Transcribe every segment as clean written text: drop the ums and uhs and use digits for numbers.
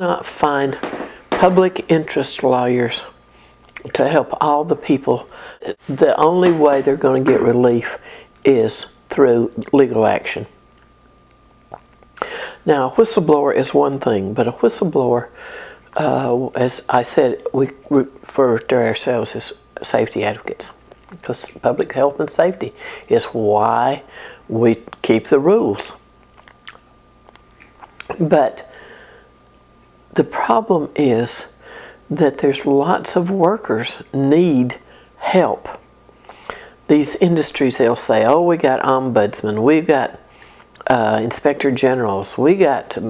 Not find public interest lawyers to help all the people. The only way they're going to get relief is through legal action. Now, a whistleblower is one thing, but a whistleblower, as I said, we refer to ourselves as safety advocates, because public health and safety is why we keep the rules. But the problem is that there's lots of workers need help. These industries, they'll say, oh, we got ombudsman, we got inspector generals, we got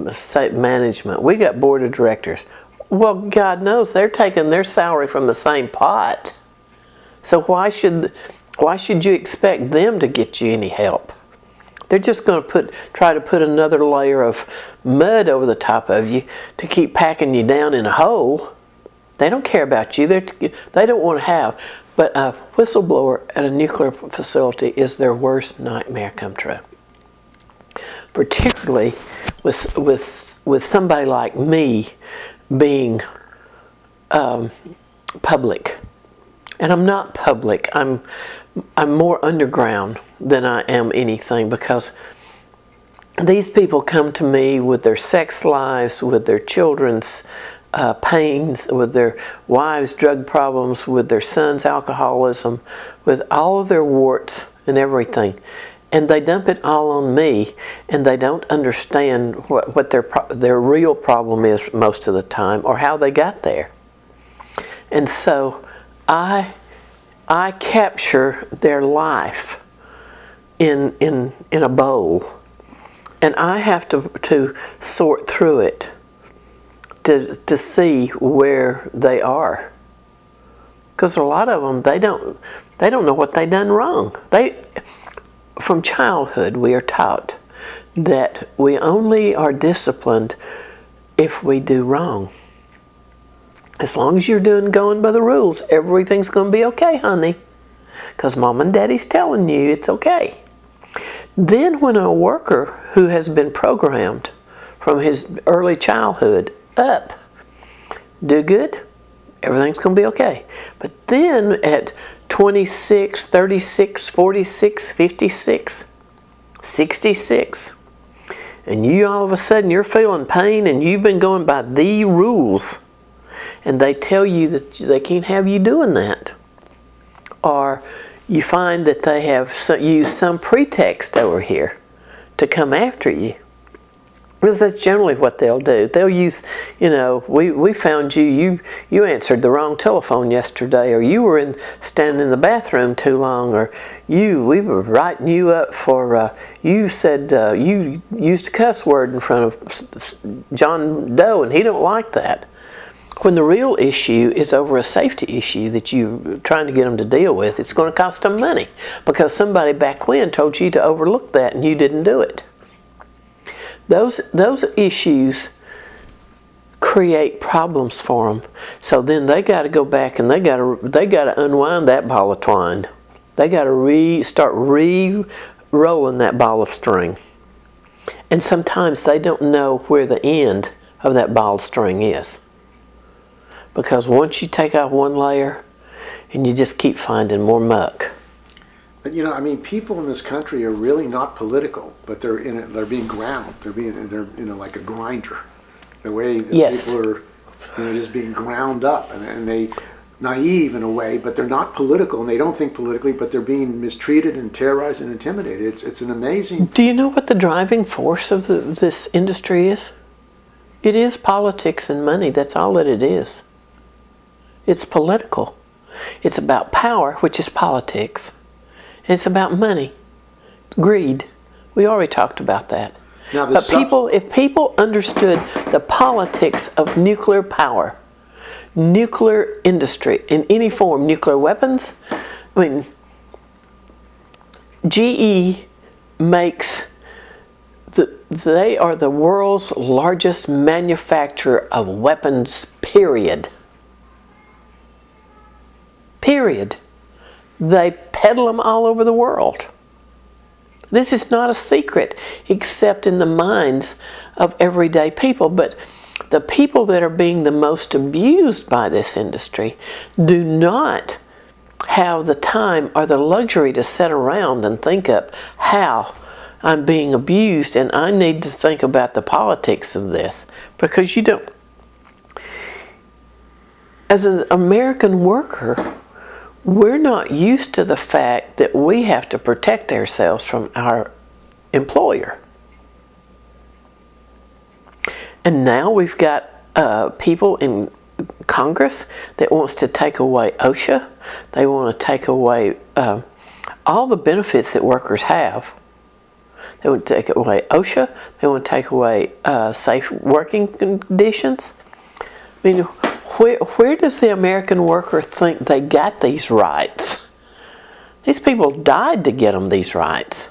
management, we got board of directors. Well, God knows they're taking their salary from the same pot. So why should you expect them to get you any help? They're just going to try to put another layer of mud over the top of you to keep packing you down in a hole. They don't care about you. They don't want to have. But a whistleblower at a nuclear facility is their worst nightmare come true. Particularly with somebody like me being public. And I'm not public. I'm more underground than I am anything, because these people come to me with their sex lives, with their children's pains, with their wives' drug problems, with their sons' alcoholism, with all of their warts and everything. And they dump it all on me, and they don't understand what their real problem is most of the time, or how they got there. And so I capture their life in a bowl, and I have to sort through it to see where they are, because a lot of them, they don't know what they done wrong. From childhood we are taught that we only are disciplined if we do wrong. As long as you're going by the rules, everything's going to be okay, honey, because mom and daddy's telling you it's okay. Then when a worker who has been programmed from his early childhood up, do good, everything's going to be okay. But then at 26, 36, 46, 56, 66, and you all of a sudden you're feeling pain and you've been going by the rules, and they tell you that they can't have you doing that. Or you find that they have used some pretext over here to come after you. Because that's generally what they'll do. They'll use, we found you answered the wrong telephone yesterday, or you were standing in the bathroom too long, or we were writing you up for, you said you used a cuss word in front of John Doe, and he don't like that. When the real issue is over a safety issue that you're trying to get them to deal with, it's going to cost them money, because somebody back when told you to overlook that and you didn't do it. Those issues create problems for them. So then they got to go back and they got to unwind that ball of twine. They got to start re-rolling that ball of string. And sometimes they don't know where the end of that ball of string is. Because once you take off one layer, and you just keep finding more muck. But people in this country are really not political, but they're being ground. They're like a grinder. The way that people are, just being ground up, and they naive in a way, but they're not political, and they don't think politically, but they're being mistreated and terrorized and intimidated. It's an amazing. Do you know what the driving force of this industry is? It is politics and money. That's all that it is. It's political. It's about power, which is politics. It's about money, greed. We already talked about that. But if people understood the politics of nuclear power, nuclear industry in any form, nuclear weapons, GE makes, they are the world's largest manufacturer of weapons, period. Period. They peddle them all over the world. This is not a secret, except in the minds of everyday people. But The people that are being the most abused by this industry do not have the time or the luxury to sit around and think up how I'm being abused and I need to think about the politics of this, because you don't. As an American worker, we're not used to the fact that we have to protect ourselves from our employer. And now we've got people in Congress that wants to take away OSHA. They want to take away all the benefits that workers have. They want to take away OSHA. They want to take away safe working conditions. I mean, where does the American worker think they got these rights? These people died to get them these rights.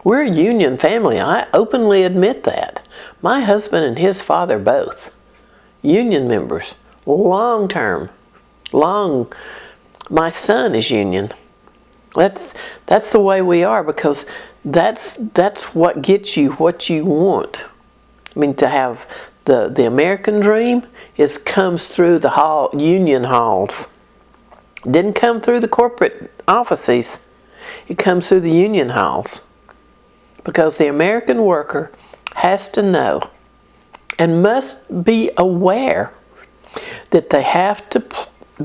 We're a union family. I openly admit that. My husband and his father both. Union members. Long term. My son is union. That's the way we are, because that's what gets you what you want. I mean, to have the American dream comes through the union halls. It didn't come through the corporate offices. It comes through the union halls. Because the American worker has to know and must be aware that they have to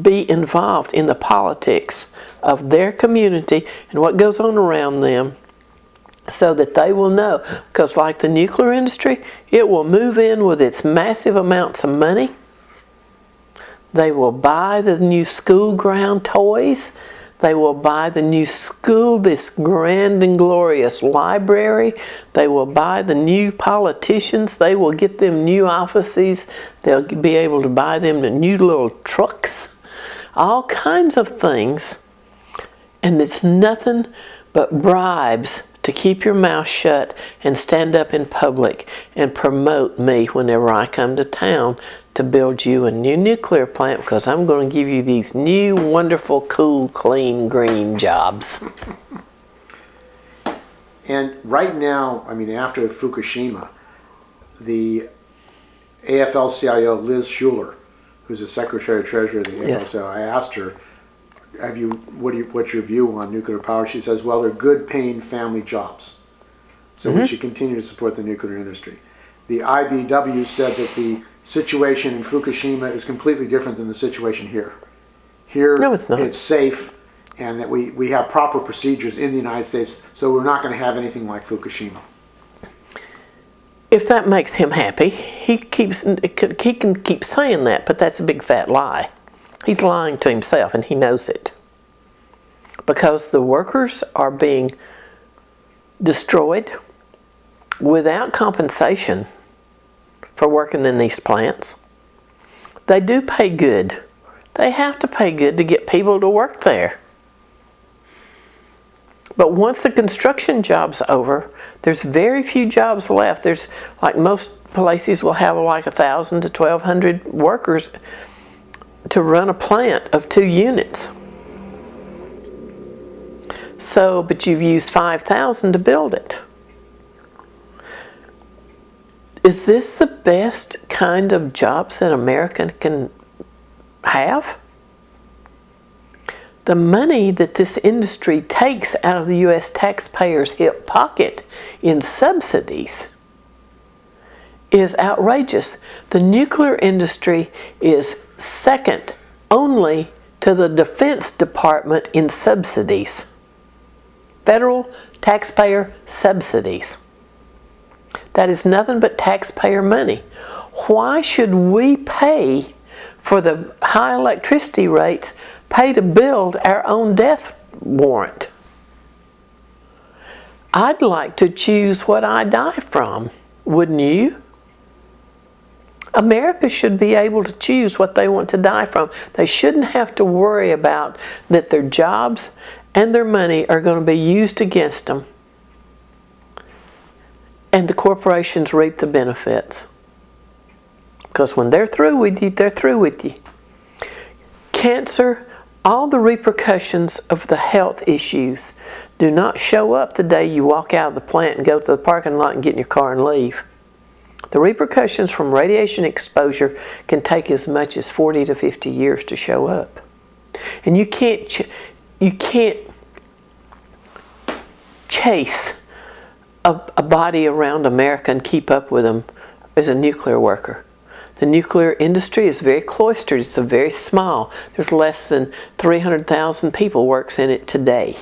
be involved in the politics of their community and what goes on around them, so that they will know. Because like the nuclear industry, it will move in with its massive amounts of money. They will buy the new school ground toys. They will buy the new school, this grand and glorious library. They will buy the new politicians. They will get them new offices. They'll be able to buy them the new little trucks. All kinds of things. And it's nothing but bribes to keep your mouth shut and stand up in public and promote me whenever I come to town to build you a new nuclear plant, because I'm going to give you these new, wonderful, cool, clean, green jobs. And right now, I mean, after Fukushima, the AFL-CIO Liz Shuler, who's the Secretary of Treasury of the AFL-CIO, I asked her, what's your view on nuclear power? She says, well, they're good paying family jobs. So we should continue to support the nuclear industry. The IBEW said that the situation in Fukushima is completely different than the situation here. Here, no, it's not. It's safe, and that we have proper procedures in the United States, so we're not going to have anything like Fukushima. If that makes him happy, he can keep saying that, but that's a big fat lie. He's lying to himself, and he knows it. Because the workers are being destroyed without compensation for working in these plants. They do pay good. They have to pay good to get people to work there. But once the construction job's over, there's very few jobs left. There's, like most places will have like 1,000 to 1,200 workers to run a plant of 2 units. So, but you've used 5,000 to build it. Is this the best kind of jobs that America can have? The money that this industry takes out of the U.S. taxpayers' hip pocket in subsidies is outrageous. The nuclear industry is second only to the Defense Department in subsidies. Federal taxpayer subsidies. That is nothing but taxpayer money. Why should we pay for the high electricity rates, pay to build our own death warrant? I'd like to choose what I die from, wouldn't you? America should be able to choose what they want to die from. They shouldn't have to worry about that their jobs and their money are going to be used against them, and the corporations reap the benefits. Because when they're through with you, they're through with you. Cancer, all the repercussions of the health issues do not show up the day you walk out of the plant and go to the parking lot and get in your car and leave. The repercussions from radiation exposure can take as much as 40 to 50 years to show up. And you can't chase a body around America and keep up with them as a nuclear worker. The nuclear industry is very cloistered. It's very small. There's less than 300,000 people works in it today.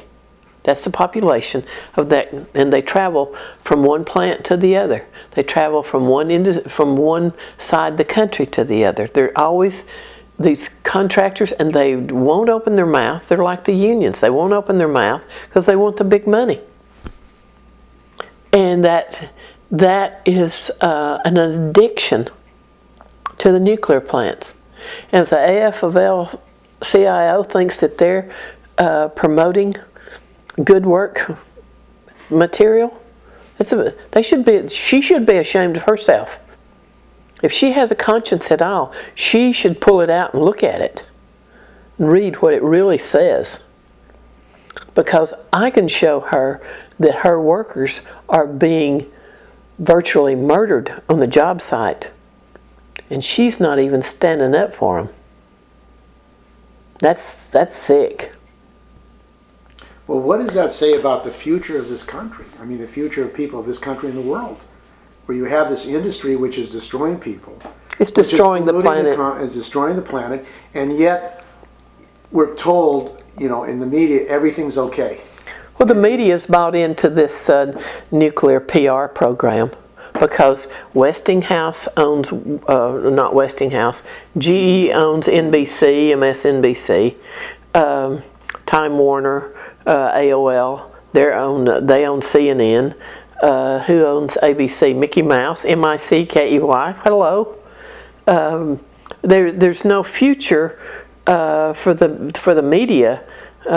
That's the population of that, and they travel from one plant to the other. They travel from one side of the country to the other. They're always these contractors, and they won't open their mouth. They're like the unions. They won't open their mouth because they want the big money. And that is an addiction to the nuclear plants. And if the AFL-CIO thinks that they're promoting good work material, she should be ashamed of herself. If she has a conscience at all, she should pull it out and look at it and read what it really says. Because I can show her that her workers are being virtually murdered on the job site, and she's not even standing up for them. That's sick. Well, what does that say about the future of this country? I mean, the future of people of this country and the world, where you have this industry which is destroying people. It's destroying the planet. It's destroying the planet, and yet we're told, you know, in the media, everything's okay. Well, the media's bought into this nuclear PR program because Westinghouse owns, not Westinghouse, GE owns NBC, MSNBC, Time Warner, AOL, they own CNN. Who owns ABC? Mickey Mouse, MICKEY. Hello. There's no future for the media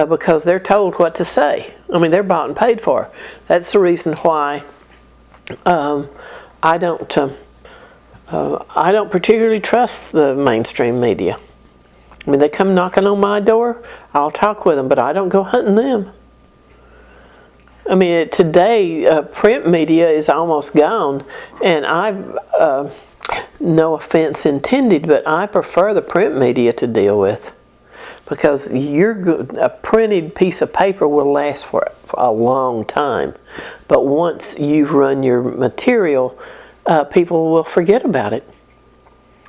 because they're told what to say. I mean, they're bought and paid for. That's the reason why I don't particularly trust the mainstream media. I mean, they come knocking on my door, I'll talk with them, but I don't go hunting them. I mean, today, print media is almost gone, and no offense intended, but I prefer the print media to deal with, because a printed piece of paper will last for a long time, but once you've run your material, people will forget about it,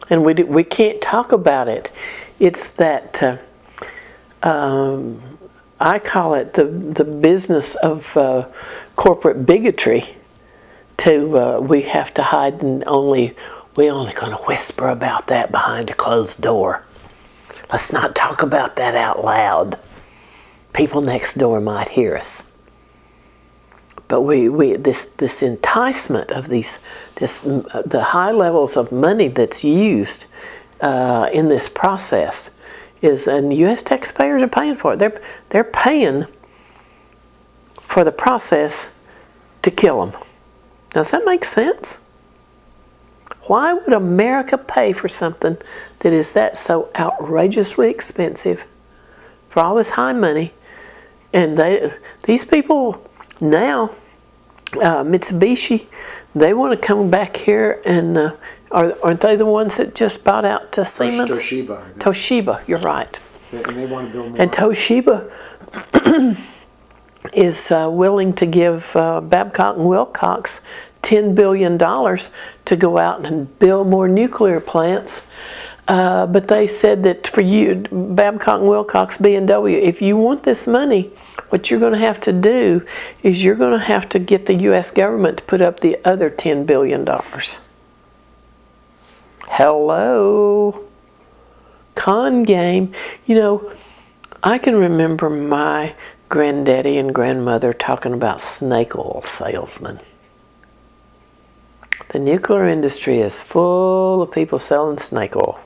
and we can't talk about it. It's that I call it the business of corporate bigotry. We have to hide, and we're only going to whisper about that behind a closed door. Let's not talk about that out loud. People next door might hear us. But this enticement of the high levels of money that's used in this process and the U.S. taxpayers are paying for it. They're paying for the process to kill them. Does that make sense? Why would America pay for something that is so outrageously expensive for all this high money? And these people now, Mitsubishi, they want to come back here and aren't they the ones that just bought out to Siemens? Toshiba. Toshiba, you're right. And they want to build more. And Toshiba is willing to give Babcock and Wilcox $10 billion to go out and build more nuclear plants. But they said that for you, Babcock and Wilcox, B&W, if you want this money, what you're going to have to do is you're going to have to get the U.S. government to put up the other $10 billion. Hello. Con game. You know, I can remember my granddaddy and grandmother talking about snake oil salesmen. The nuclear industry is full of people selling snake oil.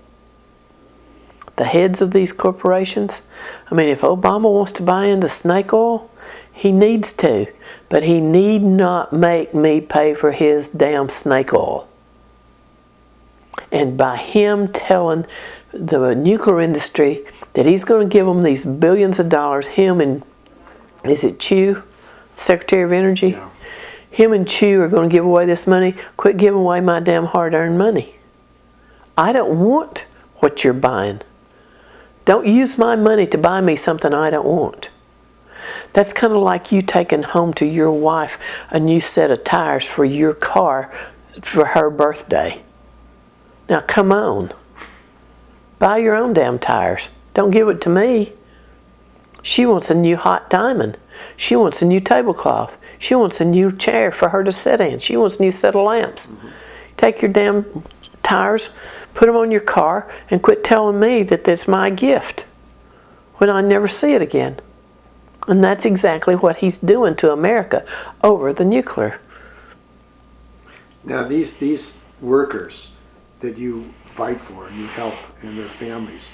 The heads of these corporations, I mean, if Obama wants to buy into snake oil, he needs to, but he need not make me pay for his damn snake oil. And by him telling the nuclear industry that he's going to give them these billions of dollars, him and, is it Chu, Secretary of Energy? Yeah. him and Chu are going to give away this money. Quit giving away my damn hard-earned money. I don't want what you're buying. Don't use my money to buy me something I don't want. That's kind of like you taking home to your wife a new set of tires for your car for her birthday. Now come on. Buy your own damn tires. Don't give it to me. She wants a new hot diamond. She wants a new tablecloth. She wants a new chair for her to sit in. She wants a new set of lamps. Take your damn tires, put them on your car, and quit telling me that that's my gift when I never see it again. And that's exactly what he's doing to America over the nuclear. Now these workers that you fight for and you help and their families,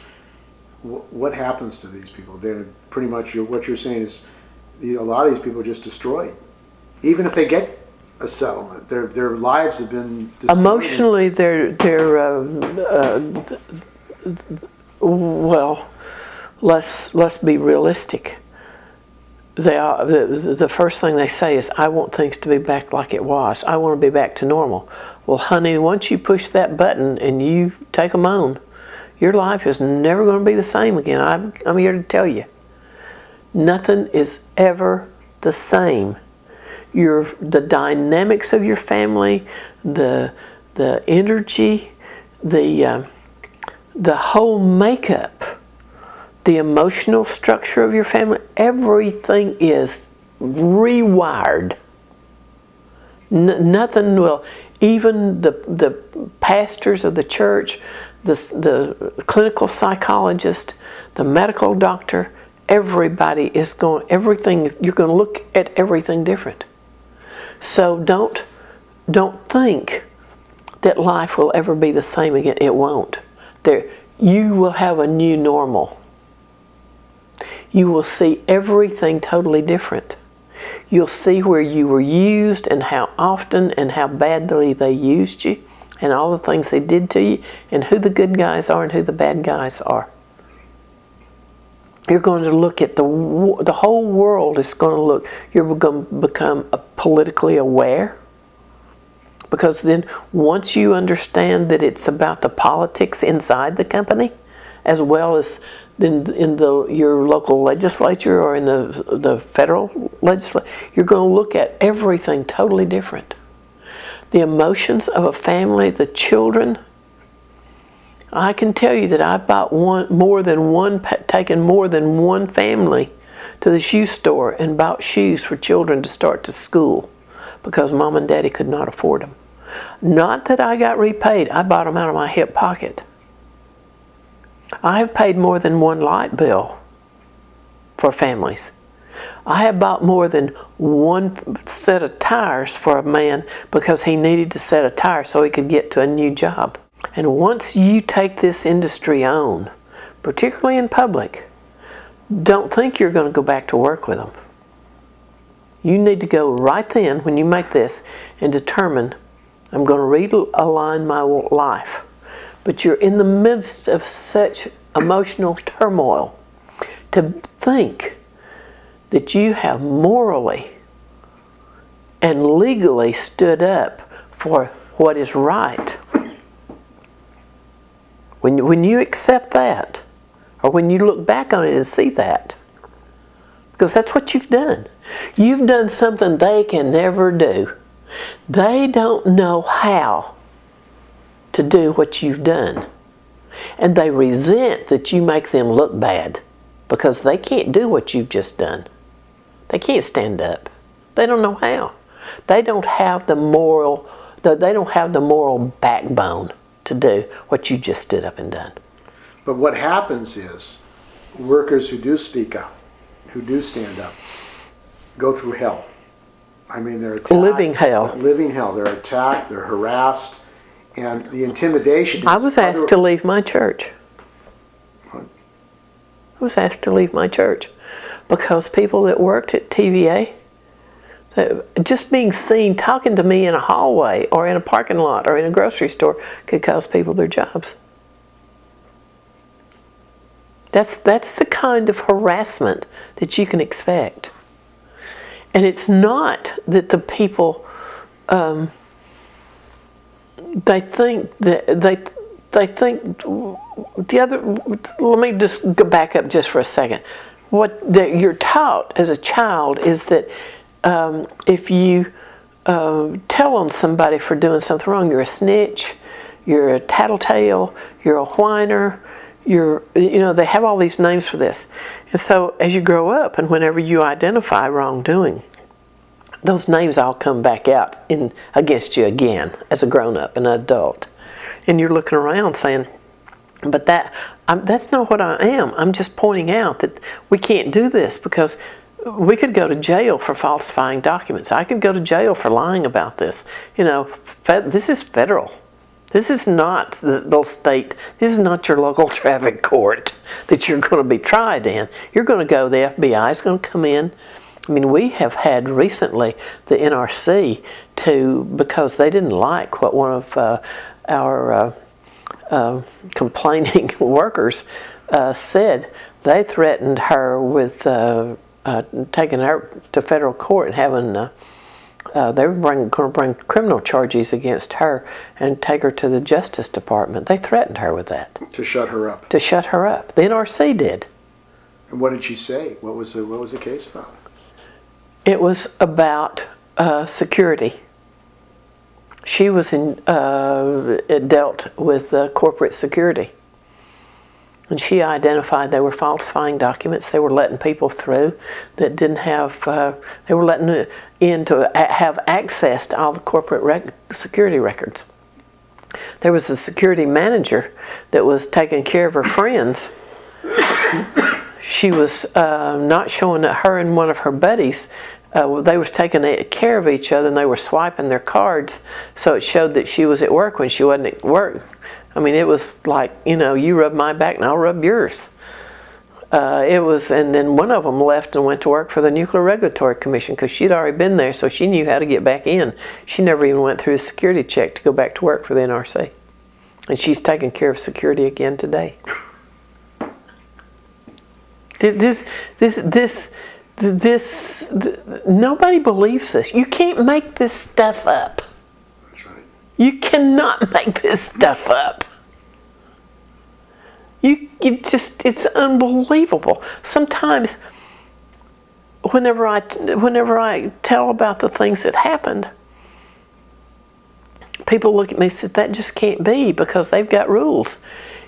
what happens to these people? They're pretty much, what you're saying is a lot of these people are just destroyed. Even if they get a settlement, their lives have been destroyed. Emotionally, well, let's be realistic. The first thing they say is, I want things to be back like it was. I want to be back to normal. Well, honey, once you push that button and you take them on, your life is never going to be the same again. I'm here to tell you. Nothing is ever the same. The dynamics of your family, the energy, the whole makeup, the emotional structure of your family, everything is rewired. Nothing will, even the pastors of the church, the clinical psychologist, the medical doctor, everybody is going, you're going to look at everything different. So don't think that life will ever be the same again. It won't. You will have a new normal. You will see everything totally different. You'll see where you were used and how often and how badly they used you and all the things they did to you and who the good guys are and who the bad guys are. You're going to look at the whole world is going to look, you're going to become politically aware, because then once you understand that it's about the politics inside the company as well as in your local legislature or in the federal legislature, you're going to look at everything totally different. The emotions of a family, the children. I can tell you that I've taken more than one family to the shoe store and bought shoes for children to start to school because mom and daddy could not afford them. Not that I got repaid. I bought them out of my hip pocket. I have paid more than one light bill for families. I have bought more than one set of tires for a man because he needed a set of tires so he could get to a new job. And once you take this industry on, particularly in public, don't think you're going to go back to work with them. You need to go right then when you make this and determine, I'm going to realign my life. But you're in the midst of such emotional turmoil to think that you have morally and legally stood up for what is right. When you accept that, or when you look back on it and see that, because that's what you've done. You've done something they can never do. They don't know how to do what you've done. And they resent that you make them look bad because they can't do what you've just done. They can't stand up. They don't know how. They don't have the moral backbone to do what you just stood up and done. But what happens is workers who do speak up, who do stand up, go through hell. I mean, they're attacked. Living hell. Living hell. They're attacked, they're harassed, and the intimidation. I was asked to leave my church. What? I was asked to leave my church because people that worked at TVA, just being seen talking to me in a hallway or in a parking lot or in a grocery store could cost people their jobs. That's the kind of harassment that you can expect. And it's not that the people they think that they think the other. Let me just go back up just for a second. What you're taught as a child is that if you tell on somebody for doing something wrong, you're a snitch, you're a tattletale, you're a whiner, they have all these names for this. And so as you grow up and whenever you identify wrongdoing, those names all come back out against you again as a grown-up, an adult. And you're looking around saying, but that's not what I am. I'm just pointing out that we can't do this because we could go to jail for falsifying documents. I could go to jail for lying about this. This is federal. This is not the state. This is not your local traffic court that you're going to be tried in. You're going to go, the FBI is going to come in. I mean, we have had recently the NRC because they didn't like what one of our complaining workers said, they threatened her with taking her to federal court and having they were going to bring criminal charges against her and take her to the Justice Department. They threatened her with that. To shut her up. To shut her up. The NRC did. And what did she say? What was the case about? It was about security. She was dealt with corporate security. And she identified they were falsifying documents. They were letting people through that didn't have, they were letting in to have access to all the corporate security records. There was a security manager that was taking care of her friends. She was not showing that her and one of her buddies, they was taking care of each other and they were swiping their cards, so it showed that she was at work when she wasn't at work. I mean, it was like, you rub my back and I'll rub yours. And then one of them left and went to work for the Nuclear Regulatory Commission because she'd already been there, so she knew how to get back in. She never even went through a security check to go back to work for the NRC. And she's taking care of security again today. Nobody believes this. You can't make this stuff up. That's right. You cannot make this stuff up. It's unbelievable. Sometimes, whenever I tell about the things that happened, people look at me and say, that just can't be because they've got rules.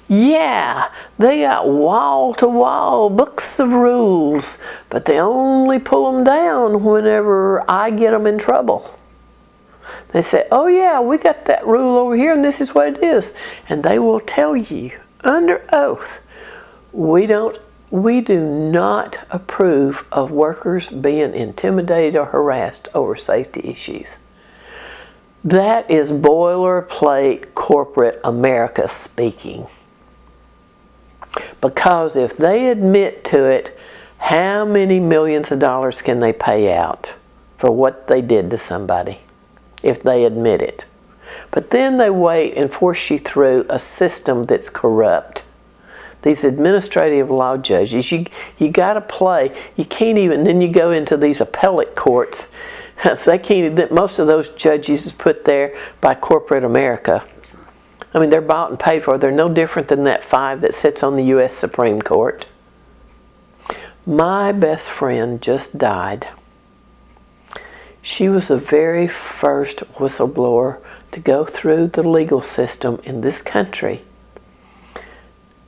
Yeah, they got wall-to-wall books of rules, but they only pull them down whenever I get them in trouble. They say, oh yeah, we got that rule over here and this is what it is. And they will tell you under oath, we do not approve of workers being intimidated or harassed over safety issues. That is boilerplate corporate America speaking. Because if they admit to it, how many millions of dollars can they pay out for what they did to somebody if they admit it? But then they wait and force you through a system that's corrupt. These administrative law judges, you got to play. You can't even, then you go into these appellate courts. They can't, most of those judges is put there by corporate America. I mean, they're bought and paid for. They're no different than that 5 that sits on the U.S. Supreme Court. My best friend just died. She was the very first whistleblower to go through the legal system in this country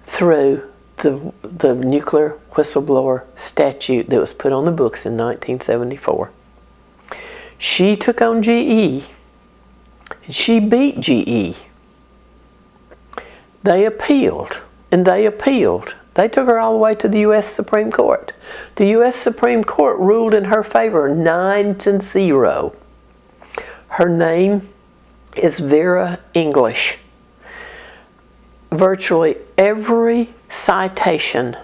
through the nuclear whistleblower statute that was put on the books in 1974. She took on GE, and she beat GE. They appealed, and they appealed. They took her all the way to the U.S. Supreme Court. The U.S. Supreme Court ruled in her favor 9-0. Her name is Vera English. Virtually every citation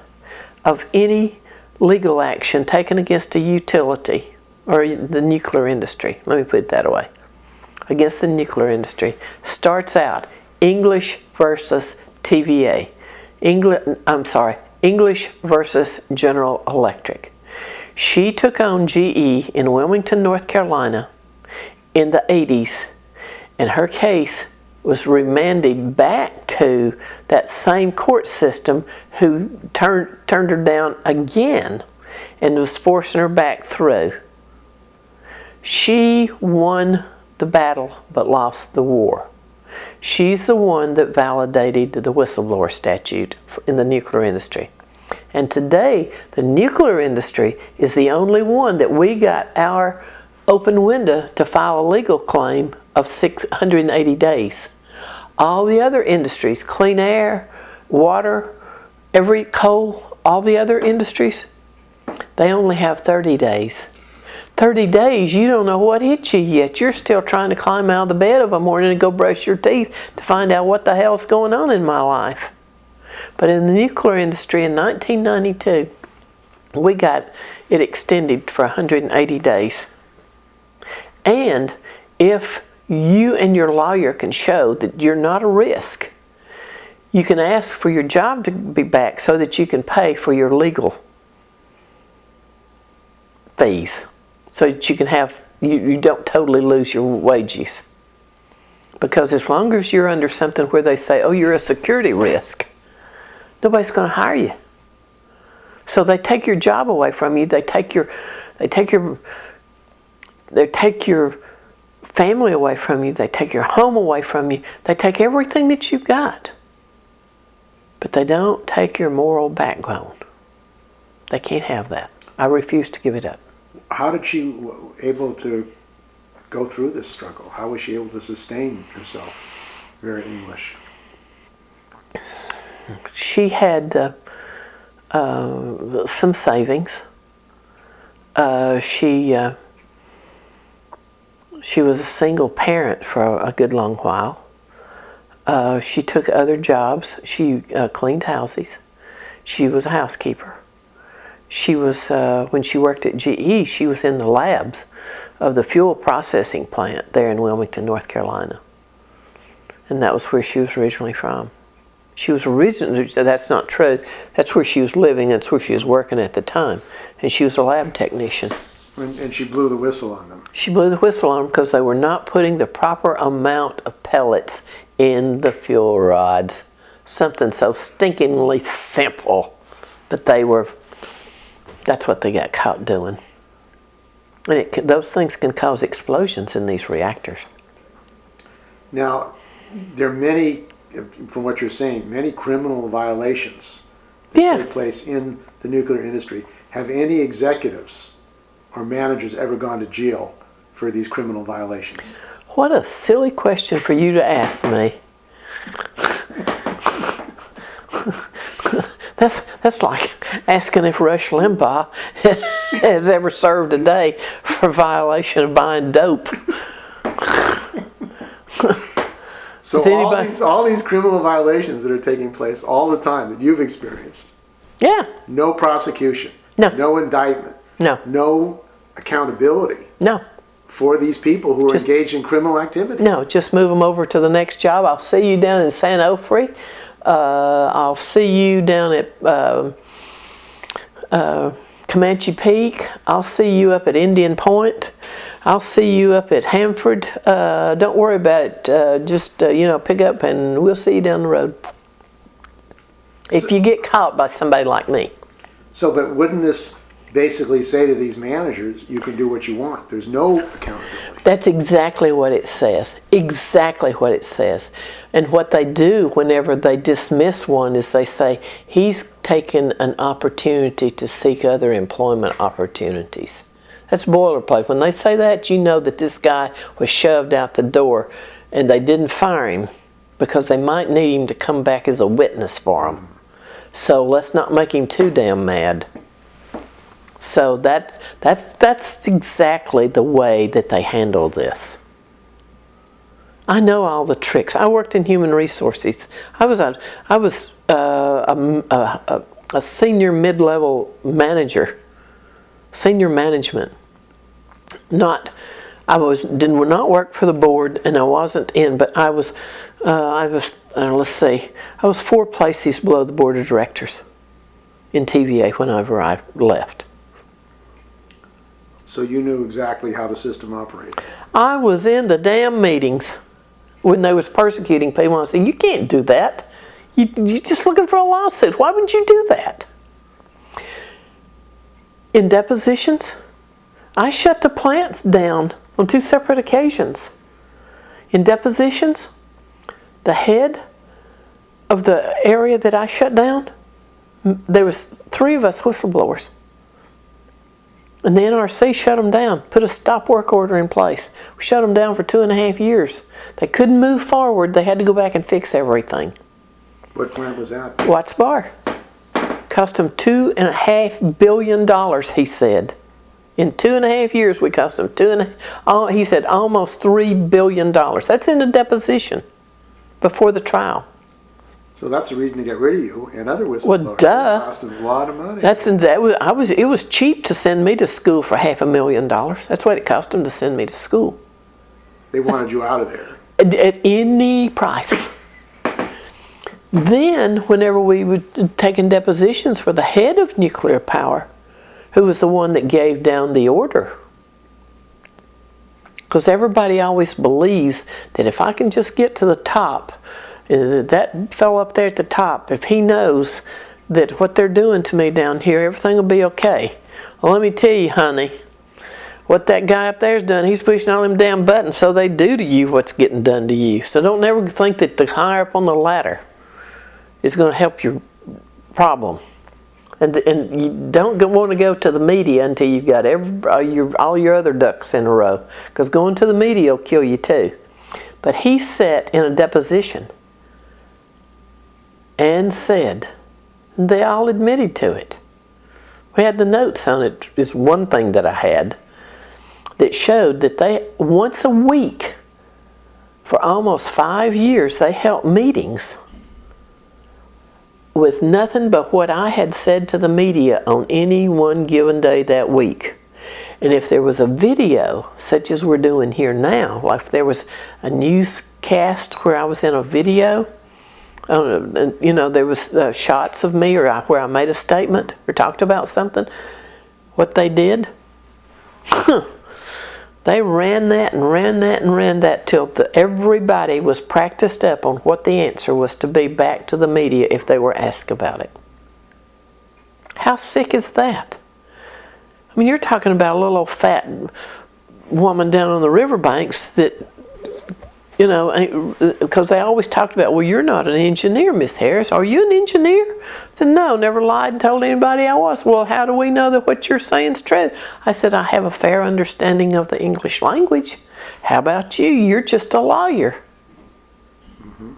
of any legal action taken against a utility or the nuclear industry, let me put it that way, against the nuclear industry, starts out English versus TVA. English versus General Electric. She took on GE in Wilmington, North Carolina in the 80s, and her case was remanded back to that same court system who turned her down again and was forcing her back through. She won the battle but lost the war. She's the one that validated the whistleblower statute in the nuclear industry. And today, the nuclear industry is the only one that we got our open window to file a legal claim of 680 days. All the other industries, clean air, water, every coal, all the other industries, they only have 30 days. 30 days, you don't know what hit you yet. You're still trying to climb out of the bed of a morning and go brush your teeth to find out what the hell's going on in my life. But in the nuclear industry in 1992, we got it extended for 180 days. And if you and your lawyer can show that you're not a risk, you can ask for your job to be back so that you can pay for your legal fees, so that you can have, you don't totally lose your wages. Because as long as you're under something where they say, oh, you're a security risk, nobody's going to hire you. So they take your job away from you. They take your family away from you. They take your home away from you. They take everything that you've got. But they don't take your moral backbone. They can't have that. I refuse to give it up. How did she able to go through this struggle? How was she able to sustain herself? Very English. She had some savings. She was a single parent for a good long while. She took other jobs. She cleaned houses. She was a housekeeper. She was, when she worked at GE, she was in the labs of the fuel processing plant there in Wilmington, North Carolina. And that was where she was originally from. She was originally, that's not true, that's where she was living, that's where she was working at the time. And she was a lab technician. And she blew the whistle on them. She blew the whistle on them because they were not putting the proper amount of pellets in the fuel rods. Something so stinkingly simple. But they were, that's what they got caught doing. And those things can cause explosions in these reactors. Now, there are many, from what you're saying, many criminal violations that take place in the nuclear industry. Have any executives or managers ever gone to jail for these criminal violations? What a silly question for you to ask me. That's like asking if Rush Limbaugh has ever served a day for violation of buying dope. So all these criminal violations that are taking place all the time that you've experienced. Yeah. No prosecution. No. No indictment. No. No accountability. No. For these people who are engaged in criminal activity. No, just move them over to the next job. I'll see you down in San Onofre. I'll see you down at Comanche Peak. I'll see you up at Indian Point. I'll see you up at Hanford. Don't worry about it. Just pick up and we'll see you down the road. If you get caught by somebody like me. So, but wouldn't this basically say to these managers, you can do what you want? There's no accountability. That's exactly what it says. Exactly what it says. And what they do whenever they dismiss one is they say, he's taken an opportunity to seek other employment opportunities. That's boilerplate. When they say that, you know that this guy was shoved out the door and they didn't fire him because they might need him to come back as a witness for them. So let's not make him too damn mad. So that's exactly the way that they handle this. I know all the tricks. I worked in human resources. I was a senior mid-level manager, senior management. I did not work for the board, and I wasn't in, but I was 4 places below the board of directors in TVA whenever I left. So you knew exactly how the system operated. I was in the damn meetings when they was persecuting people. I said, you can't do that. You're just looking for a lawsuit. Why would you do that? In depositions, I shut the plants down on 2 separate occasions. In depositions, the head of the area that I shut down, there was 3 of us whistleblowers. And the NRC shut them down, put a stop work order in place. We shut them down for 2.5 years. They couldn't move forward. They had to go back and fix everything. What plant was that? Watts Bar. Cost them $2.5 billion, he said. In 2.5 years, we cost him he said almost $3 billion. That's in the deposition before the trial. So that's a reason to get rid of you and other whistleblowers. Well, duh. It cost them a lot of money. It was cheap to send me to school for $500,000. That's what it cost them to send me to school. They wanted you out of there. At any price. Then, whenever we were taking depositions for the head of nuclear power, who was the one that gave down the order. Because everybody always believes that if I can just get to the top, that fellow up there at the top, if he knows that what they're doing to me down here, everything will be okay. Well, let me tell you, honey, what that guy up there's done, he's pushing all them damn buttons, so they do to you what's getting done to you. So don't ever think that the higher up on the ladder is going to help your problem. And you don't want to go to the media until you've got all your other ducks in a row, because going to the media will kill you too. But he sat in a deposition and said, and they all admitted to it. We had the notes on it, is one thing that I had, that showed that they, once a week, for almost 5 years, they held meetings with nothing but what I had said to the media on any one given day that week. And if there was a video, such as we're doing here now, like if there was a newscast where I was in a video, you know, there was shots of me or where I made a statement or talked about something, what they did, they ran that and ran that and ran that till everybody was practiced up on what the answer was to be back to the media if they were asked about it. How sick is that? I mean, you're talking about a little old fat woman down on the riverbanks that, you know, because they always talked about, well, you're not an engineer, Miss Harris. Are you an engineer? I said, no, never lied and told anybody I was. Well, how do we know that what you're saying is true? I said, I have a fair understanding of the English language. How about you? You're just a lawyer. Mm-hmm.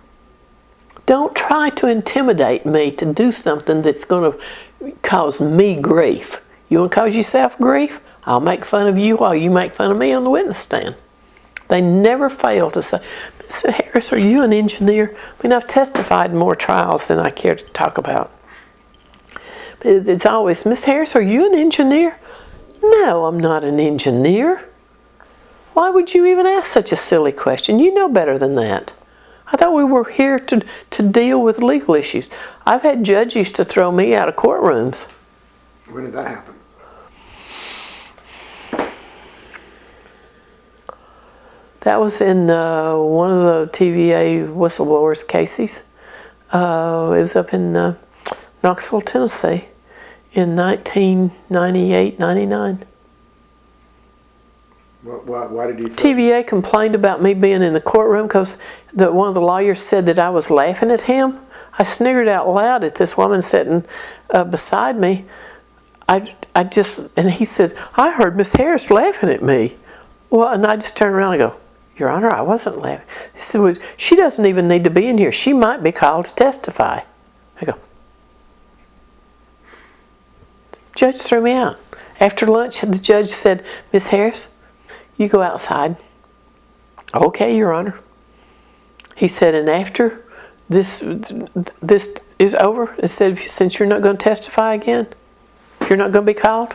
Don't try to intimidate me to do something that's going to cause me grief. You want to cause yourself grief? I'll make fun of you while you make fun of me on the witness stand. They never fail to say, Mr. Harris, are you an engineer? I mean, I've testified in more trials than I care to talk about. But it's always, Miss Harris, are you an engineer? No, I'm not an engineer. Why would you even ask such a silly question? You know better than that. I thought we were here to deal with legal issues. I've had judges to throw me out of courtrooms. When did that happen? That was in one of the TVA whistleblowers cases. It was up in Knoxville, Tennessee in 1998, 99. Why did you... TVA complained about me being in the courtroom because one of the lawyers said that I was laughing at him. I sniggered out loud at this woman sitting beside me. And he said, I heard Miss Harris laughing at me. Well, and I just turned around and go, Your Honor, I wasn't laughing. He said, well, she doesn't even need to be in here. She might be called to testify. I go, the judge threw me out. After lunch, the judge said, Miss Harris, you go outside. Okay, Your Honor. He said, and after this is over, he said, since you're not going to testify again, you're not going to be called,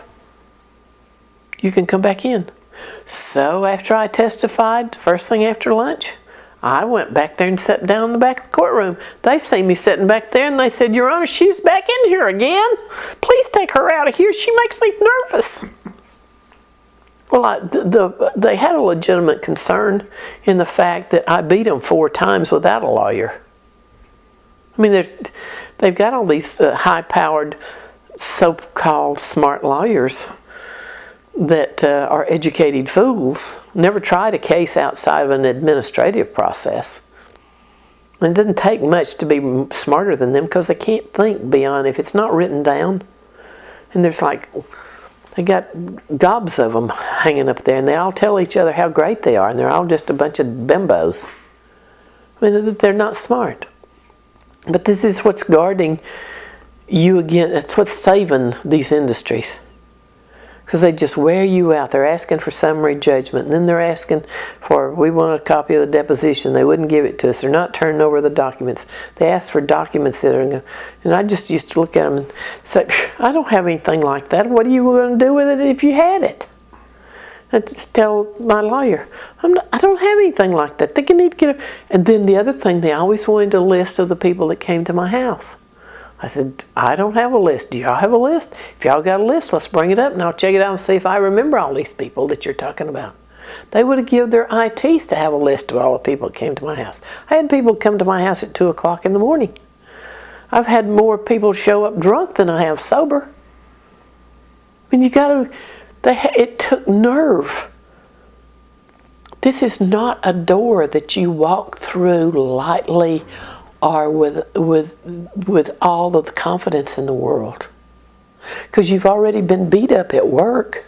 you can come back in. So after I testified, first thing after lunch, I went back there and sat down in the back of the courtroom. They see me sitting back there and they said, Your Honor, she's back in here again. Please take her out of here. She makes me nervous. Well, they had a legitimate concern in the fact that I beat them 4 times without a lawyer. I mean, they've got all these high-powered, so-called smart lawyers that are educated fools, never tried a case outside of an administrative process. And it doesn't take much to be smarter than them because they can't think beyond if it's not written down. And there's like, they got gobs of them hanging up there, and they all tell each other how great they are, and they're all just a bunch of bimbos. I mean, they're not smart. But this is what's guarding you again. It's what's saving these industries. Because they just wear you out. They're asking for summary judgment. And then they're asking for, we want a copy of the deposition. They wouldn't give it to us. They're not turning over the documents. They ask for documents that are, and I just used to look at them and say, I don't have anything like that. What are you going to do with it if you had it? I just tell my lawyer, I don't have anything like that. They can need to get it. And then the other thing, they always wanted a list of the people that came to my house. I said, I don't have a list. Do y'all have a list? If y'all got a list, let's bring it up and I'll check it out and see if I remember all these people that you're talking about. They would have given their eye teeth to have a list of all the people that came to my house. I had people come to my house at 2 o'clock in the morning. I've had more people show up drunk than I have sober. I mean, you got to, it took nerve. This is not a door that you walk through lightly or with all of the confidence in the world. Because you've already been beat up at work.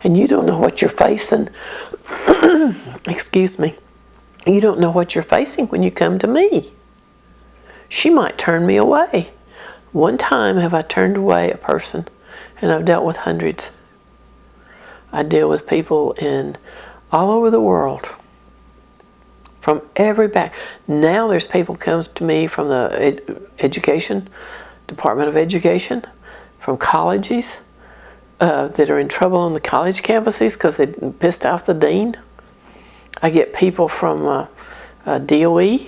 And you don't know what you're facing. Excuse me. You don't know what you're facing when you come to me. She might turn me away. One time have I turned away a person, and I've dealt with hundreds. I deal with people in all over the world. From every back. Now there's people comes to me from the education, Department of Education, from colleges that are in trouble on the college campuses because they pissed off the dean. I get people from DOE,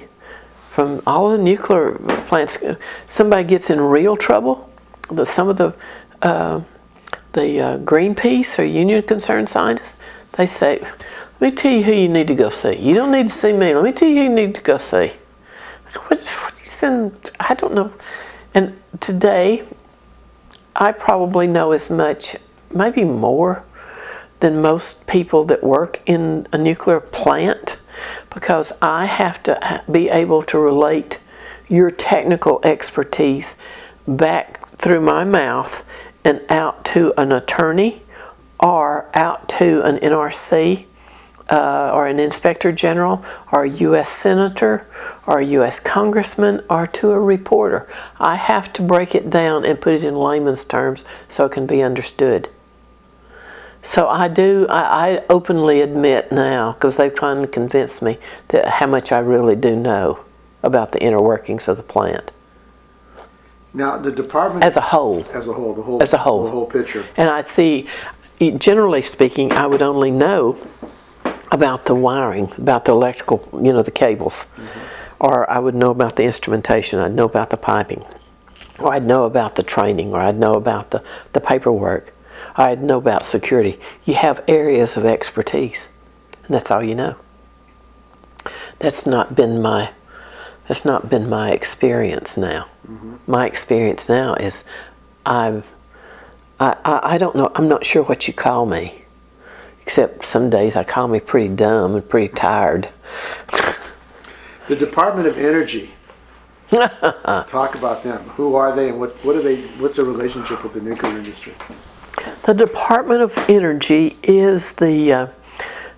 from all the nuclear plants. Somebody gets in real trouble. Some of the Greenpeace or Union Concerned Scientists, they say, let me tell you who you need to go see. You don't need to see me. Let me tell you who you need to go see. What you send? I don't know. And today, I probably know as much, maybe more, than most people that work in a nuclear plant, because I have to be able to relate your technical expertise back through my mouth and out to an attorney or out to an NRC or an inspector general or a U.S. senator or a U.S. congressman or to a reporter. I have to break it down and put it in layman's terms so it can be understood. So I openly admit now, because they've finally convinced me, that how much I really do know about the inner workings of the plant. Now the department as a whole, the whole picture. And I see, generally speaking, I would only know about the wiring, about the electrical, the cables. Or I would know about the instrumentation, I'd know about the piping. Or I'd know about the training, or I'd know about the paperwork. Or I'd know about security. You have areas of expertise, and that's all you know. That's not been my experience now. My experience now is I don't know, I'm not sure what you call me. Except some days I call me pretty dumb and pretty tired. The Department of Energy. Talk about them. Who are they, and what are they? What's their relationship with the nuclear industry? The Department of Energy is the.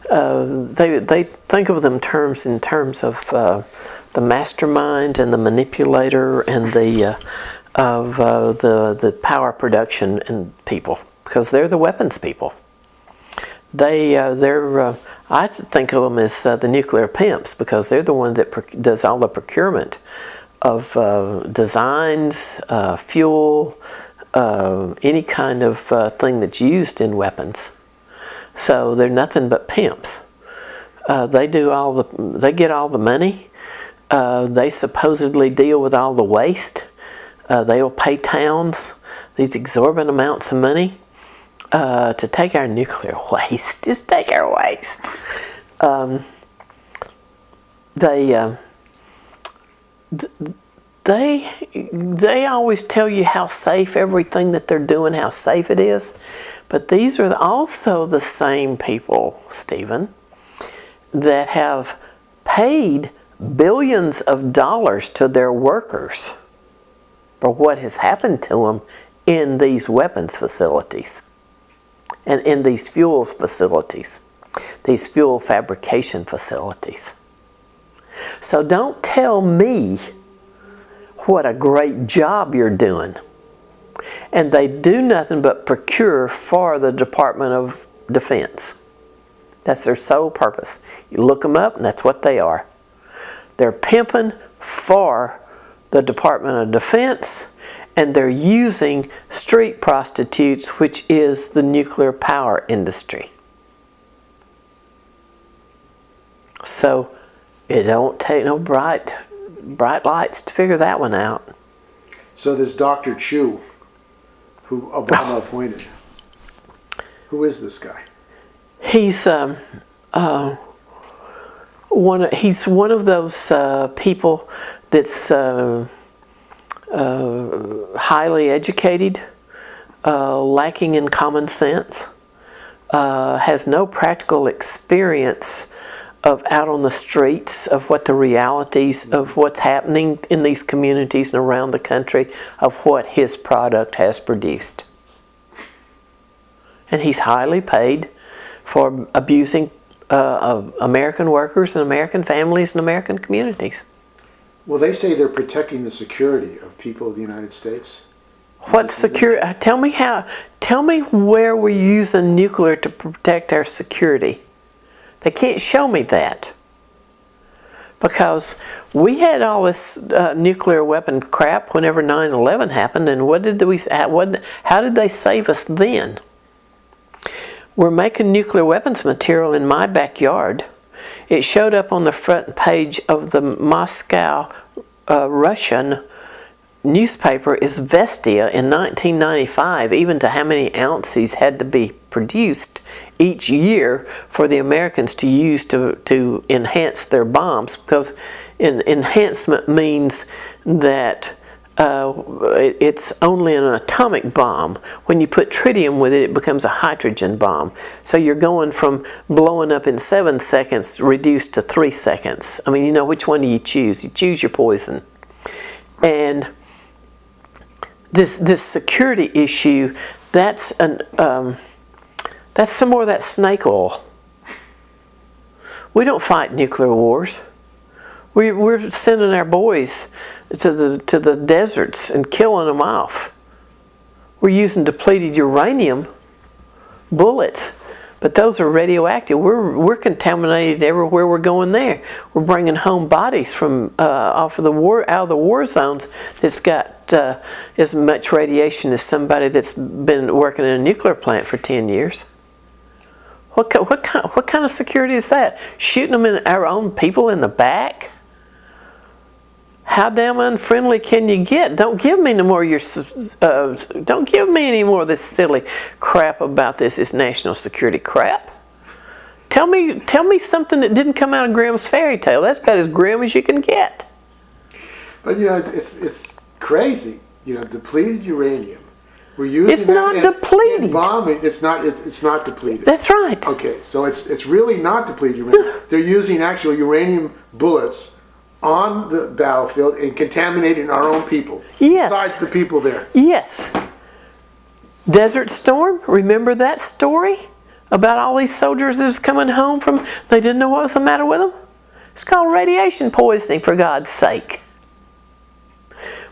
They think of them in terms of the mastermind and the manipulator and the power production and people, because they're the weapons people. I think of them as the nuclear pimps, because they're the ones that does all the procurement of designs, fuel, any kind of thing that's used in weapons. So they're nothing but pimps. They get all the money. They supposedly deal with all the waste. They'll pay towns these exorbitant amounts of money to take our nuclear waste. Just take our waste. They always tell you how safe everything that they're doing, how safe it is. But these are also the same people, Stephen, that have paid billions of dollars to their workers for what has happened to them in these weapons facilities and in these fuel facilities, these fuel fabrication facilities. So don't tell me what a great job you're doing. And they do nothing but procure for the Department of Defense. That's their sole purpose. You look them up and that's what they are. They're pimping for the Department of Defense, and they're using street prostitutes, which is the nuclear power industry. So it don't take no bright lights to figure that one out. So this Dr. Chu, who Obama appointed, who is this guy? He's one of those people that's highly educated, lacking in common sense, has no practical experience of out on the streets of what the realities of what's happening in these communities and around the country of what his product has produced. And he's highly paid for abusing American workers and American families and American communities. Well, they say they're protecting the security of people of the United States. What security? Tell me how. Tell me where we're using nuclear to protect our security. They can't show me that. Because we had all this nuclear weapon crap whenever 9/11 happened, and how did they save us then? We're making nuclear weapons material in my backyard. It showed up on the front page of the Moscow Russian newspaper Izvestia in 1995, even to how many ounces had to be produced each year for the Americans to use to enhance their bombs, because enhancement means that it's only an atomic bomb. When you put tritium with it, it becomes a hydrogen bomb. So you're going from blowing up in 7 seconds reduced to 3 seconds. I mean, you know, which one do you choose? You choose your poison. And this security issue, that's some more of that snake oil. We don't fight nuclear wars. We're sending our boys to the deserts and killing them off. We're using depleted uranium bullets, but those are radioactive. We're contaminated everywhere we're going there. We're bringing home bodies from out of the war zones that's got as much radiation as somebody that's been working in a nuclear plant for 10 years. What kind of security is that? Shooting them in our own people in the back? How damn unfriendly can you get? Don't give me no more don't give me any more of this silly crap about this national security crap. Tell me something that didn't come out of Grimm's fairy tale. That's about as grim as you can get. But you know, it's crazy. You know, depleted uranium. We're using it's not depleted. In bombing, it's not depleted. That's right. Okay, so it's really not depleted uranium. They're using actual uranium bullets on the battlefield and contaminating our own people. Yes. Besides the people there. Yes. Desert Storm, remember that story? About all these soldiers that was coming home from, they didn't know what was the matter with them? It's called radiation poisoning, for God's sake.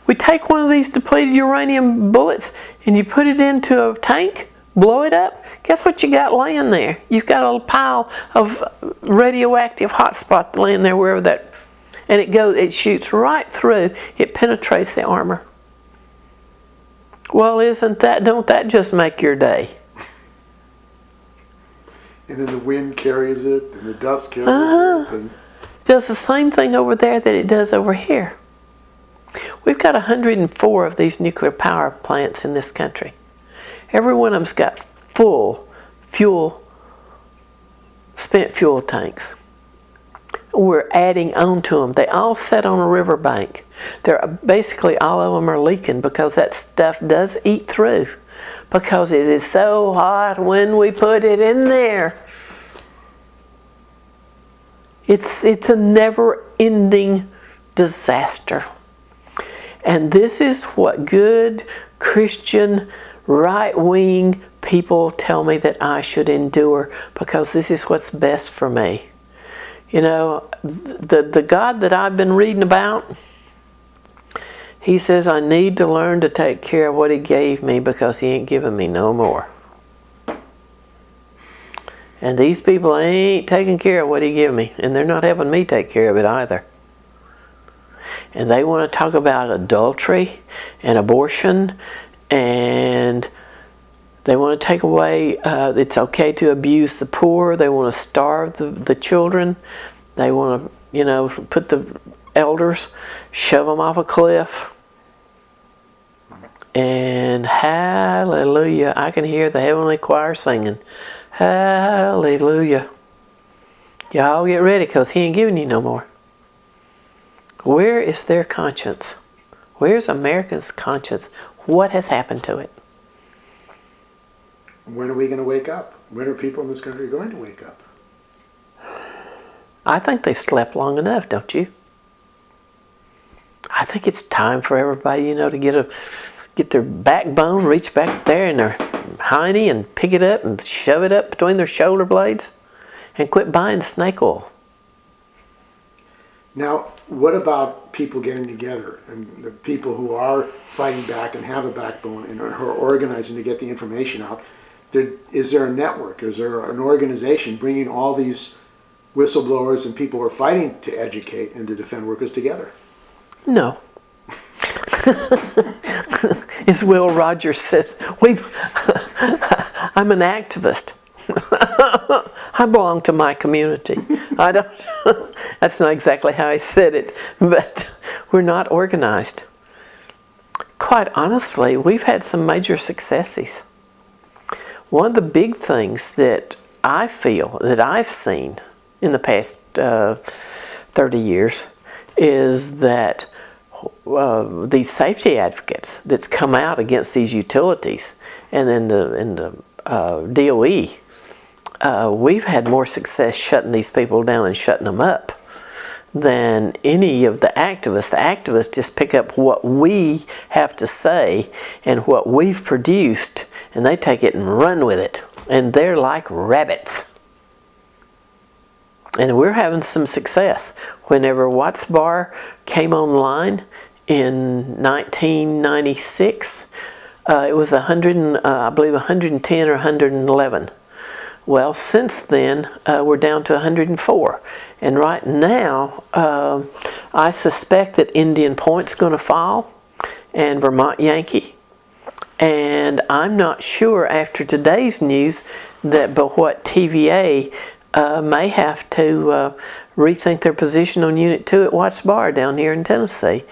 We take one of these depleted uranium bullets and you put it into a tank, blow it up, guess what you got laying there? You've got a little pile of radioactive hot spot laying there wherever that, and it shoots right through, it penetrates the armor. Well, don't that just make your day? And then the wind carries it, and the dust carries it. And does the same thing over there that it does over here. We've got 104 of these nuclear power plants in this country. Every one of them's got full spent fuel tanks. We're adding on to them. They all sit on a riverbank. They're basically, all of them are leaking because that stuff does eat through, because it is so hot when we put it in there. It's a never-ending disaster. And this is what good Christian right-wing people tell me that I should endure, because this is what's best for me. You know, the God that I've been reading about, He says I need to learn to take care of what He gave me, because He ain't giving me no more. And these people ain't taking care of what He gave me, and they're not helping me take care of it either. And they want to talk about adultery and abortion, and they want to take away, it's okay to abuse the poor. They want to starve the children. They want to, you know, put the elders, shove them off a cliff. And hallelujah, I can hear the heavenly choir singing, hallelujah. Y'all get ready, because He ain't giving you no more. Where is their conscience? Where's America's conscience? What has happened to it? When are we going to wake up? When are people in this country going to wake up? I think they've slept long enough, don't you? I think it's time for everybody, you know, to get their backbone, reach back there in their hiney and pick it up and shove it up between their shoulder blades and quit buying snake oil. Now, what about people getting together, and the people who are fighting back and have a backbone and are organizing to get the information out? Is there a network? Is there an organization bringing all these whistleblowers and people who are fighting to educate and to defend workers together? No. As Will Rogers says, I'm an activist. I belong to my community. I don't. That's not exactly how I said it, but we're not organized. Quite honestly, we've had some major successes. One of the big things that I feel that I've seen in the past 30 years is that these safety advocates that's come out against these utilities and in the DOE, we've had more success shutting these people down and shutting them up than any of the activists. The activists just pick up what we have to say and what we've produced, and they take it and run with it. And they're like rabbits. And we're having some success. Whenever Watts Bar came online in 1996, it was I believe 110 or 111. Well, since then, we're down to 104. And right now, I suspect that Indian Point's going to fall, and Vermont Yankee. And I'm not sure after today's news but what TVA may have to rethink their position on Unit 2 at Watts Bar down here in Tennessee.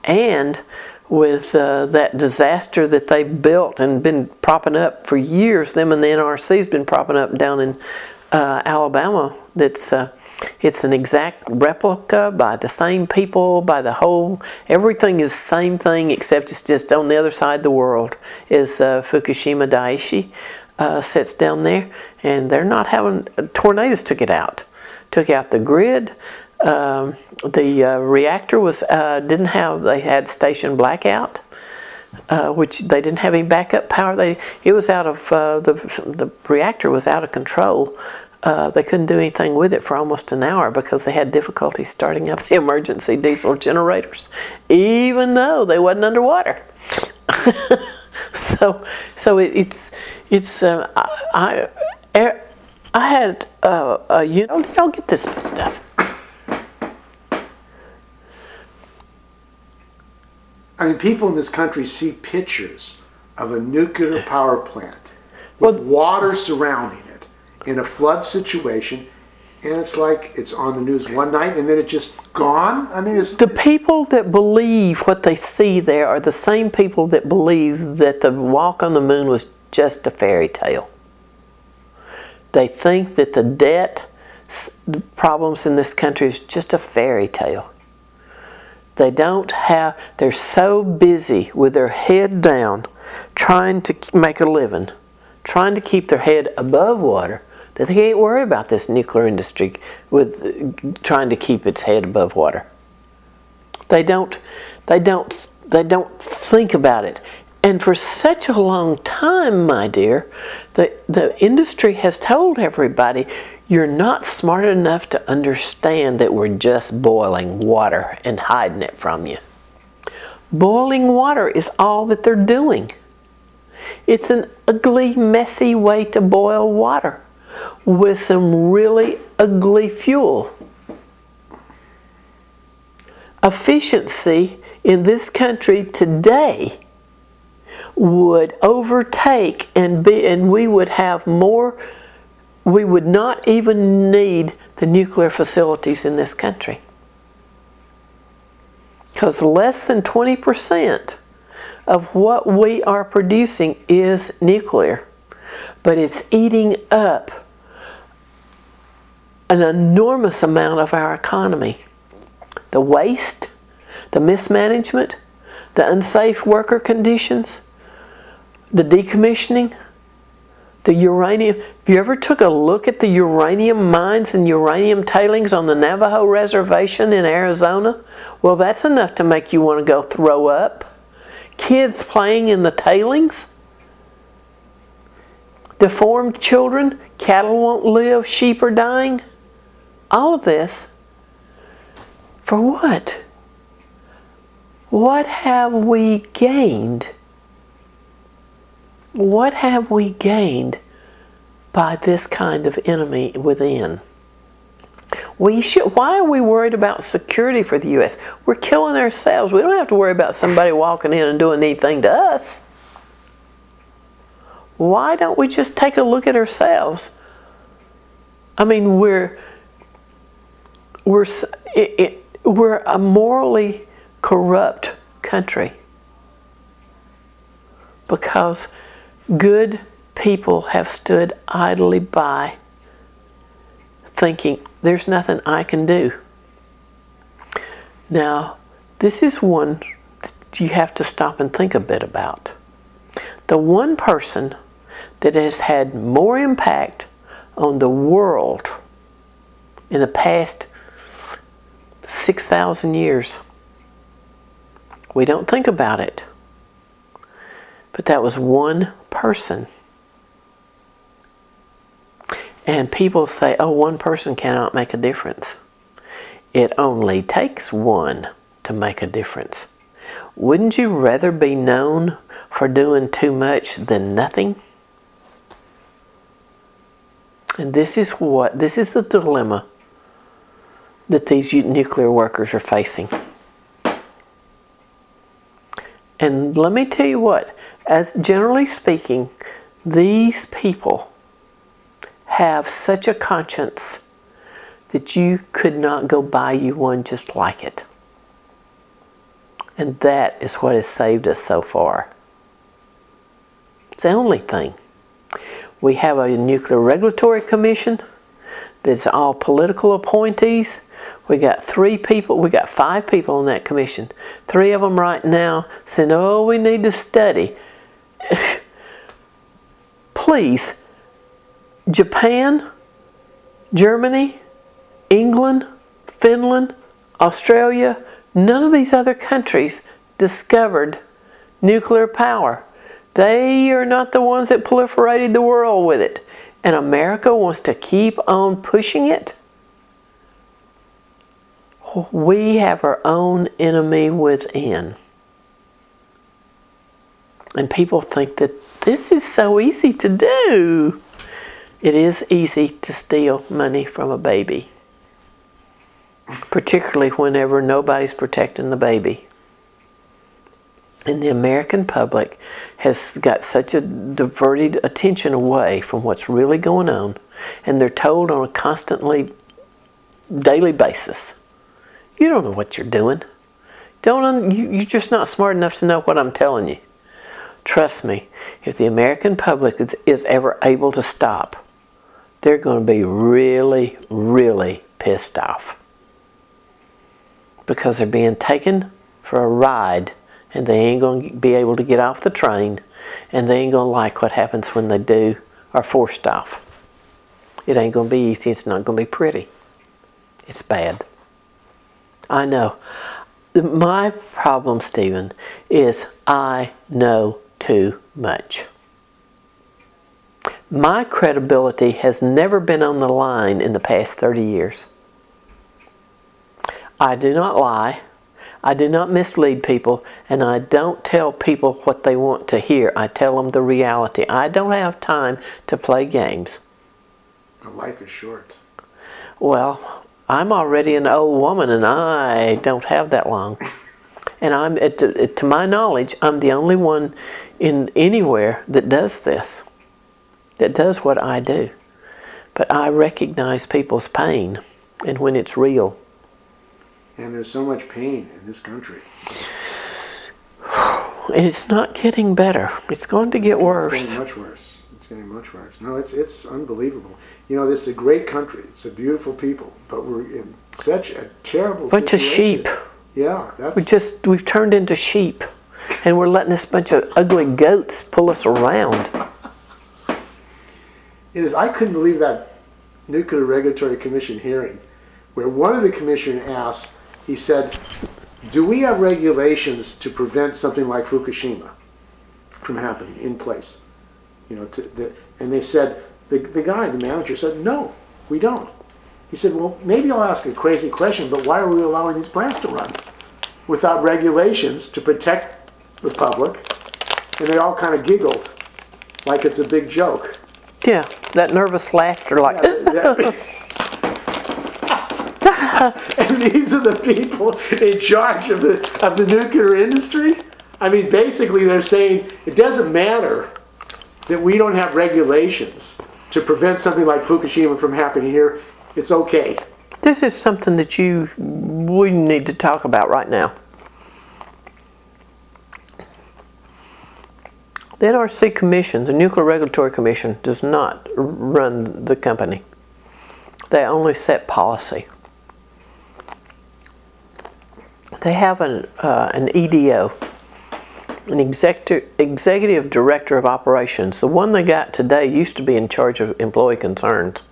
And with that disaster that they built and been propping up for years, them and the NRC's been propping up down in Alabama, it's an exact replica by the same people, by the whole, everything is the same thing, except it's just on the other side of the world is Fukushima Daiichi sits down there, and they're not having, tornadoes took out the grid. The reactor was they had station blackout, which they didn't have any backup power. It was out of the reactor was out of control. They couldn't do anything with it for almost an hour because they had difficulty starting up the emergency diesel generators, even though they wasn't underwater. So I had y'all get this stuff. I mean, people in this country see pictures of a nuclear power plant with water surrounding it in a flood situation, and it's like it's on the news one night and then it's just gone. I mean, the people that believe what they see there are the same people that believe that the walk on the moon was just a fairy tale. They think that the debt problems in this country is just a fairy tale. They're so busy with their head down, trying to make a living, trying to keep their head above water, that they can't worry about this nuclear industry with trying to keep its head above water. They don't think about it. And for such a long time, my dear, the industry has told everybody, you're not smart enough to understand that we're just boiling water and hiding it from you. Boiling water is all that they're doing. It's an ugly, messy way to boil water with some really ugly fuel. Efficiency in this country today would overtake and we would have more. We would not even need the nuclear facilities in this country. Because less than 20% of what we are producing is nuclear. But it's eating up an enormous amount of our economy. The waste, the mismanagement, the unsafe worker conditions, the decommissioning, the uranium. Have you ever took a look at the uranium mines and uranium tailings on the Navajo Reservation in Arizona? Well, that's enough to make you want to go throw up. Kids playing in the tailings. Deformed children. Cattle won't live. Sheep are dying. All of this. For what? What have we gained? What have we gained by this kind of enemy within? Why are we worried about security for the U.S.? We're killing ourselves. We don't have to worry about somebody walking in and doing anything to us. Why don't we just take a look at ourselves? I mean, we're a morally corrupt country because good people have stood idly by thinking, there's nothing I can do. Now, this is one that you have to stop and think a bit about. The one person that has had more impact on the world in the past 6,000 years. We don't think about it. But that was one person. And people say, oh, one person cannot make a difference. It only takes one to make a difference. Wouldn't you rather be known for doing too much than nothing? And this is the dilemma that these nuclear workers are facing. And let me tell you what, as generally speaking, these people have such a conscience that you could not go buy you one just like it. And that is what has saved us so far. It's the only thing. We have a Nuclear Regulatory Commission that's all political appointees. We got 5 people on that commission. 3 of them right now saying, oh, we need to study. Please, Japan, Germany, England, Finland, Australia, none of these other countries discovered nuclear power. They are not the ones that proliferated the world with it. And America wants to keep on pushing it. We have our own enemy within. And people think that this is so easy to do. It is easy to steal money from a baby. Particularly whenever nobody's protecting the baby. And the American public has got such a diverted attention away from what's really going on. And they're told on a constantly daily basis, you don't know what you're doing. You're just not smart enough to know what I'm telling you. Trust me, if the American public is ever able to stop they're going to be really, really pissed off. Because they're being taken for a ride and they ain't going to be able to get off the train, and they ain't going to like what happens when they do are forced off. It ain't going to be easy. It's not going to be pretty. It's bad. I know. My problem, Stephen, is I know too much. My credibility has never been on the line in the past 30 years. I do not lie. I do not mislead people, and I don't tell people what they want to hear. I tell them the reality. I don't have time to play games. Life is short. Well, I'm already an old woman, and I don't have that long. And I'm, to my knowledge, I'm the only one in anywhere that does this, that does what I do. But I recognize people's pain, and when it's real. And there's so much pain in this country. And it's not getting better. It's going to get worse. It's getting much worse. It's getting much worse. No, it's unbelievable. You know, this is a great country. It's a beautiful people, but we're in such a terrible bunch situation. Of sheep. Yeah, that's... We've turned into sheep, and we're letting this bunch of ugly goats pull us around. It is. I couldn't believe that Nuclear Regulatory Commission hearing, where one of the commission asked, he said, do we have regulations to prevent something like Fukushima from happening in place? You know, and they said, the manager said, no, we don't. He said, well, maybe I'll ask a crazy question, but why are we allowing these plants to run without regulations to protect the public? And they all kind of giggled like it's a big joke. Yeah, that nervous laughter like... Yeah, and these are the people in charge of the nuclear industry? I mean, basically they're saying it doesn't matter that we don't have regulations to prevent something like Fukushima from happening here. It's okay. This is something that we need to talk about right now. The NRC Commission, the Nuclear Regulatory Commission, does not run the company. They only set policy. They have an EDO, an Executive Director of Operations. The one they got today used to be in charge of employee concerns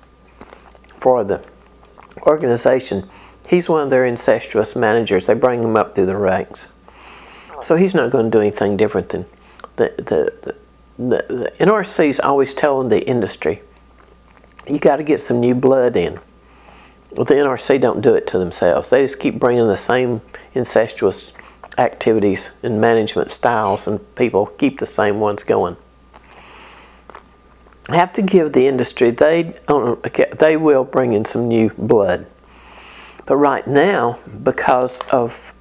for the organization. He's one of their incestuous managers. They bring him up through the ranks. So he's not going to do anything different than the NRC is always telling the industry, you got to get some new blood in. Well, the NRC don't do it to themselves. They just keep bringing the same incestuous activities and management styles, and people keep the same ones going. I have to give the industry, they will bring in some new blood. But right now, because of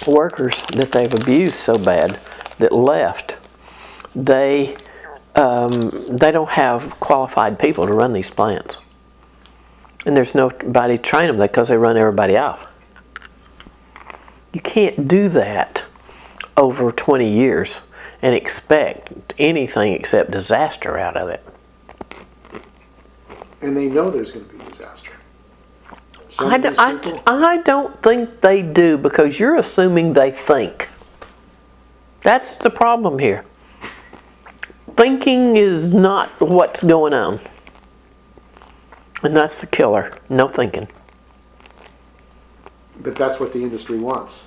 workers that they've abused so bad that left, they don't have qualified people to run these plants. And there's nobody to train them because they run everybody off. You can't do that over 20 years and expect anything except disaster out of it. And they know there's going to be disaster. I don't think they do, because you're assuming they think. That's the problem here. Thinking is not what's going on. And that's the killer. No thinking. But that's what the industry wants.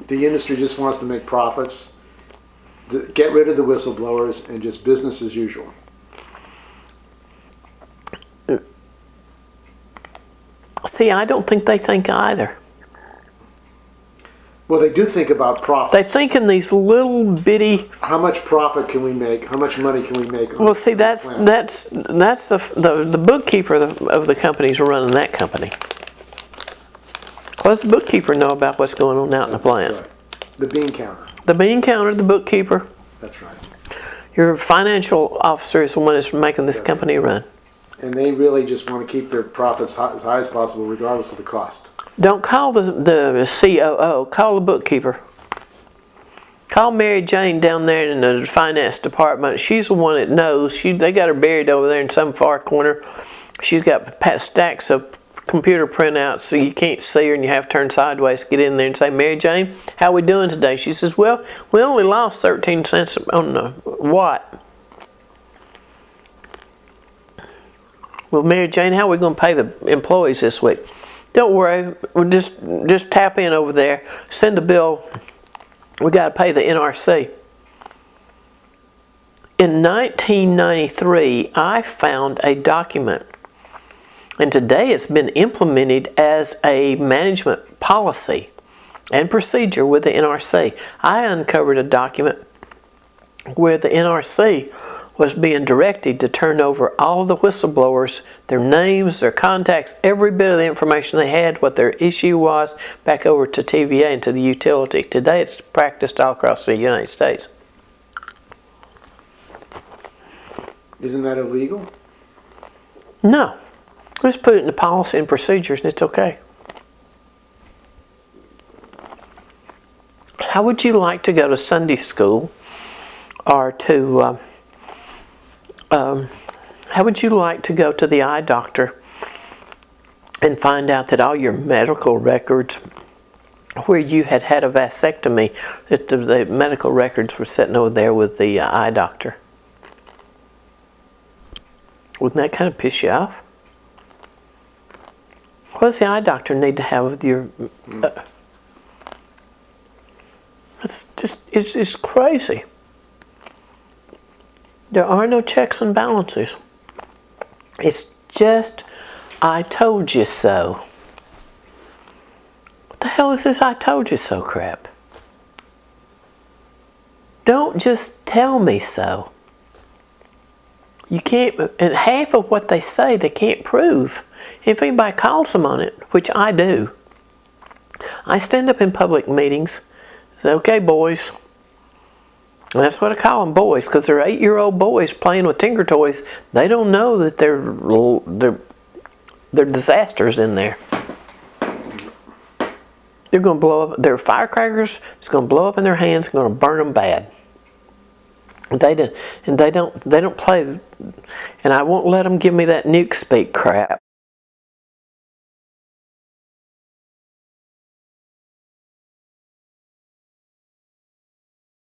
The industry just wants to make profits, get rid of the whistleblowers, and just business as usual. See, I don't think they think either. Well, they do think about profits. They think in these little bitty... How much profit can we make? How much money can we make? Well, see, that's the bookkeeper of the companies running that company. What does the bookkeeper know about what's going on out in the plant? Right. The bean counter. The bean counter, the bookkeeper. That's right. Your financial officer is the one that's making this company run. And they really just want to keep their profits as high as possible, regardless of the cost. Don't call the COO, call the bookkeeper. Call Mary Jane down there in the finance department. She's the one that knows. They got her buried over there in some far corner. She's got stacks of computer printouts so you can't see her and you have to turn sideways to get in there and say, Mary Jane, how we doing today? She says, well, we only lost 13 cents on the watt. Well, Mary Jane, how are we going to pay the employees this week? Don't worry, we'll just tap in over there, send a bill. We got to pay the NRC. In 1993, I found a document, and today it's been implemented as a management policy and procedure with the NRC. I uncovered a document where the NRC was being directed to turn over all the whistleblowers, their names, their contacts, every bit of the information they had, what their issue was, back over to TVA and to the utility. Today it's practiced all across the United States. Isn't that illegal? No. Let's put it in the policy and procedures and it's okay. How would you like to go to Sunday school or to... how would you like to go to the eye doctor and find out that all your medical records, where you had had a vasectomy, that the medical records were sitting over there with the eye doctor? Wouldn't that kind of piss you off? What does the eye doctor need to have with your... it's crazy. There are no checks and balances. It's just, I told you so. What the hell is this I told you so crap? Don't just tell me so. You can't, and half of what they say they can't prove. If anybody calls them on it, which I do, I stand up in public meetings, say, okay boys, and that's what I call them, boys, because they're 8-year-old boys playing with Tinker Toys. They don't know that they're disasters in there. They're going to blow up. They're firecrackers. It's going to blow up in their hands. It's going to burn them bad. They don't play. And I won't let them give me that nuke speak crap.